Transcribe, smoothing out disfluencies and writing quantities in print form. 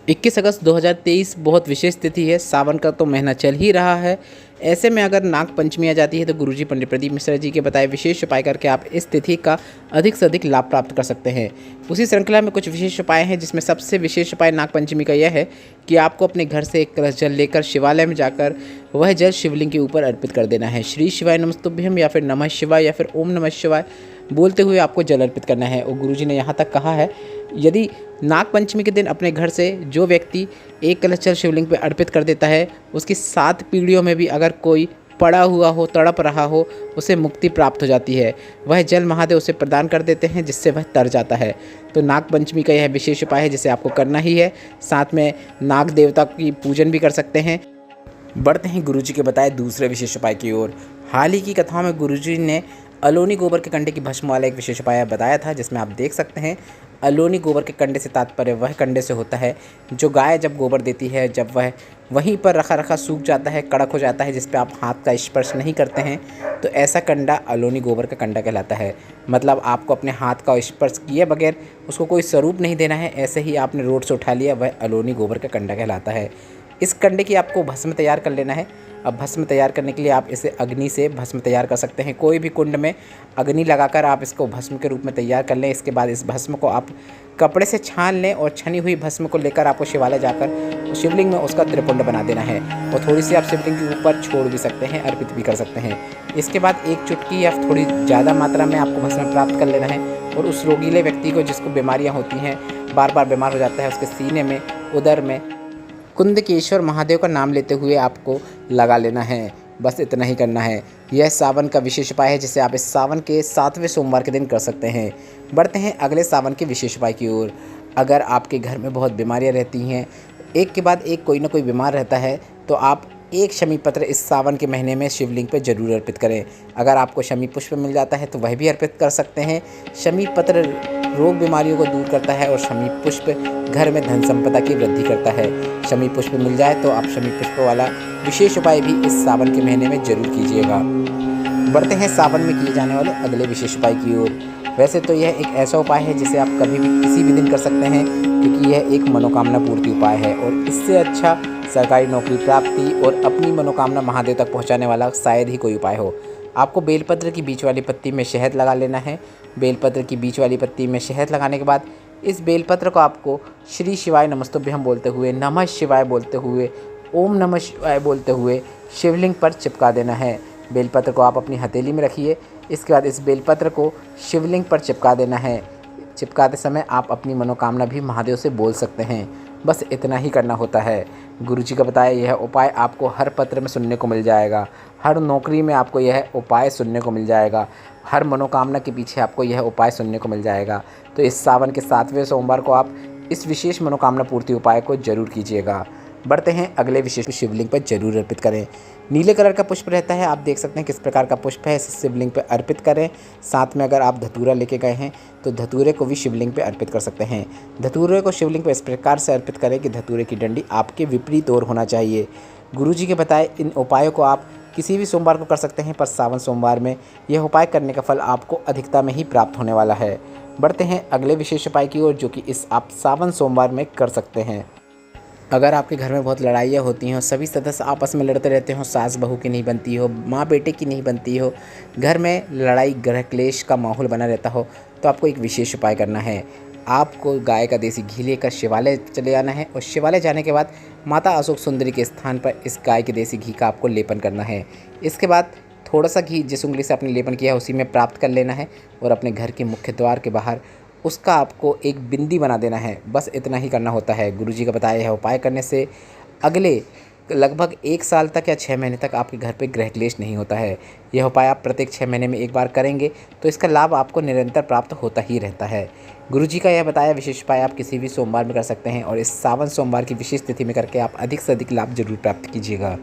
21 अगस्त 2023 बहुत विशेष तिथि है। सावन का तो महीना चल ही रहा है। ऐसे में अगर नाग पंचमी आ जाती है तो गुरुजी पंडित प्रदीप मिश्रा जी के बताए विशेष उपाय करके आप इस तिथि का अधिक से अधिक लाभ प्राप्त कर सकते हैं। उसी श्रृंखला में कुछ विशेष उपाय हैं, जिसमें सबसे विशेष उपाय नाग पंचमी का यह है कि आपको अपने घर से एक कलश जल लेकर शिवालय में जाकर वह जल शिवलिंग के ऊपर अर्पित कर देना है। श्री शिवाय नमस्तुभ्यम या फिर नमः शिवाय या फिर ओम नमः शिवाय बोलते हुए आपको जल अर्पित करना है। और गुरुजी ने यहाँ तक कहा है, यदि नाग पंचमी के दिन अपने घर से जो व्यक्ति एक कलश जल शिवलिंग पे अर्पित कर देता है, उसकी 7 पीढ़ियों में भी अगर कोई पड़ा हुआ हो, तड़प रहा हो, उसे मुक्ति प्राप्त हो जाती है। वह जल महादेव उसे प्रदान कर देते हैं, जिससे वह तर जाता है। तो नाग पंचमी का यह विशेष उपाय है, जिसे आपको करना ही है। साथ में नाग देवता की पूजन भी कर सकते हैं। बढ़ते हैं गुरुजी के बताए दूसरे विशेष उपाय की ओर। हाल ही की कथाओं में गुरुजी ने अलोनी गोबर के कंडे की भस्म वाला एक विशेष उपाय बताया था, जिसमें आप देख सकते हैं अलोनी गोबर के कंडे से तात्पर्य वह कंडे से होता है जो गाय जब गोबर देती है, जब वह वहीं पर रखा रखा सूख जाता है, कड़क हो जाता है, जिस पे आप हाथ का स्पर्श नहीं करते हैं, तो ऐसा कंडा अलोनी गोबर का कंडा कहलाता है। मतलब आपको अपने हाथ का स्पर्श किए बगैर उसको कोई स्वरूप नहीं देना है, ऐसे ही आपने रोड से उठा लिया, वह अलोनी गोबर का कंडा कहलाता है। इस कंडे की आपको भस्म तैयार कर लेना है। अब भस्म तैयार करने के लिए आप इसे अग्नि से भस्म तैयार कर सकते हैं। कोई भी कुंड में अग्नि लगाकर आप इसको भस्म के रूप में तैयार कर लें। इसके बाद इस भस्म को आप कपड़े से छान लें और छनी हुई भस्म को लेकर आपको शिवालय जाकर शिवलिंग में उसका त्रिपुंड बना देना है। और थोड़ी सी आप शिवलिंग के ऊपर छोड़ भी सकते हैं, अर्पित भी कर सकते हैं। इसके बाद एक चुटकी या थोड़ी ज़्यादा मात्रा में आपको भस्म प्राप्त कर लेना है और उस रोगीले व्यक्ति को, जिसको बीमारियाँ होती हैं, बार बार बीमार हो जाता है, उसके सीने में, उदर में कुंदकेश्वर महादेव का नाम लेते हुए आपको लगा लेना है। बस इतना ही करना है। यह सावन का विशेष उपाय है, जिसे आप इस सावन के 7वें सोमवार के दिन कर सकते हैं। बढ़ते हैं अगले सावन के विशेष उपाय की ओर। अगर आपके घर में बहुत बीमारियां रहती हैं, एक के बाद एक कोई ना कोई बीमार रहता है, तो आप एक शमी पत्र इस सावन के महीने में शिवलिंग पर जरूर अर्पित करें। अगर आपको शमी पुष्प मिल जाता है तो वह भी अर्पित कर सकते हैं। शमी पत्र रोग बीमारियों को दूर करता है और शमी पुष्प घर में धन संपदा की वृद्धि करता है। शमी पुष्प मिल जाए तो आप शमी पुष्प वाला विशेष उपाय भी इस सावन के महीने में जरूर कीजिएगा। बढ़ते हैं सावन में किए जाने वाले अगले विशेष उपाय की ओर। वैसे तो यह एक ऐसा उपाय है जिसे आप कभी भी किसी भी दिन कर सकते हैं, क्योंकि यह एक मनोकामना पूर्ति उपाय है और इससे अच्छा सरकारी नौकरी प्राप्ति और अपनी मनोकामना महादेव तक पहुंचाने वाला शायद ही कोई उपाय हो। आपको बेलपत्र की बीच वाली पत्ती में शहद लगा लेना है। बेलपत्र की बीच वाली पत्ती में शहद लगाने के बाद इस बेलपत्र को आपको श्री शिवाय नमस्तुभ्यम बोलते हुए, नमः शिवाय बोलते हुए, ओम नमः शिवाय बोलते हुए शिवलिंग पर चिपका देना है। बेलपत्र को आप अपनी हथेली में रखिए। इसके बाद इस बेलपत्र को शिवलिंग पर चिपका देना है। चिपकाते समय आप अपनी मनोकामना भी महादेव से बोल सकते हैं। बस इतना ही करना होता है। गुरुजी का बताया यह उपाय आपको हर पत्र में सुनने को मिल जाएगा, हर नौकरी में आपको यह उपाय सुनने को मिल जाएगा, हर मनोकामना के पीछे आपको यह उपाय सुनने को मिल जाएगा। तो इस सावन के 7वें सोमवार को आप इस विशेष मनोकामना पूर्ति उपाय को जरूर कीजिएगा। बढ़ते हैं अगले विशेष शिवलिंग पर जरूर अर्पित करें। नीले कलर का पुष्प रहता है, आप देख सकते हैं किस प्रकार का पुष्प है, इसे शिवलिंग पर अर्पित करें। साथ में अगर आप धतूरा लेके गए हैं तो धतूरे को भी शिवलिंग पे अर्पित कर सकते हैं। धतूरे को शिवलिंग पर इस प्रकार से अर्पित करें कि धतूरे की डंडी आपके विपरीत ओर होना चाहिए। गुरुजी के बताए इन उपायों को आप किसी भी सोमवार को कर सकते हैं, पर सावन सोमवार में यह उपाय करने का फल आपको अधिकता में ही प्राप्त होने वाला है। बढ़ते हैं अगले विशेष उपाय की ओर, जो कि इस आप सावन सोमवार में कर सकते हैं। अगर आपके घर में बहुत लड़ाइयाँ होती हैं, सभी सदस्य आपस में लड़ते रहते हो, सास बहू की नहीं बनती हो, माँ बेटे की नहीं बनती हो, घर में लड़ाई गृह क्लेश का माहौल बना रहता हो, तो आपको एक विशेष उपाय करना है। आपको गाय का देसी घी लेकर शिवालय चले जाना है और शिवालय जाने के बाद माता अशोक सुंदरी के स्थान पर इस गाय के देसी घी का आपको लेपन करना है। इसके बाद थोड़ा सा घी जिस उंगली से आपने लेपन किया है उसी में प्राप्त कर लेना है और अपने घर के मुख्य द्वार के बाहर उसका आपको एक बिंदी बना देना है। बस इतना ही करना होता है। गुरुजी का बताया है उपाय करने से अगले लगभग 1 साल तक या 6 महीने तक आपके घर पे गृह क्लेश नहीं होता है। यह उपाय आप प्रत्येक 6 महीने में एक बार करेंगे तो इसका लाभ आपको निरंतर प्राप्त होता ही रहता है। गुरुजी का यह बताया विशेष उपाय आप किसी भी सोमवार में कर सकते हैं और इस सावन सोमवार की विशेष तिथि में करके आप अधिक से अधिक लाभ जरूर प्राप्त कीजिएगा।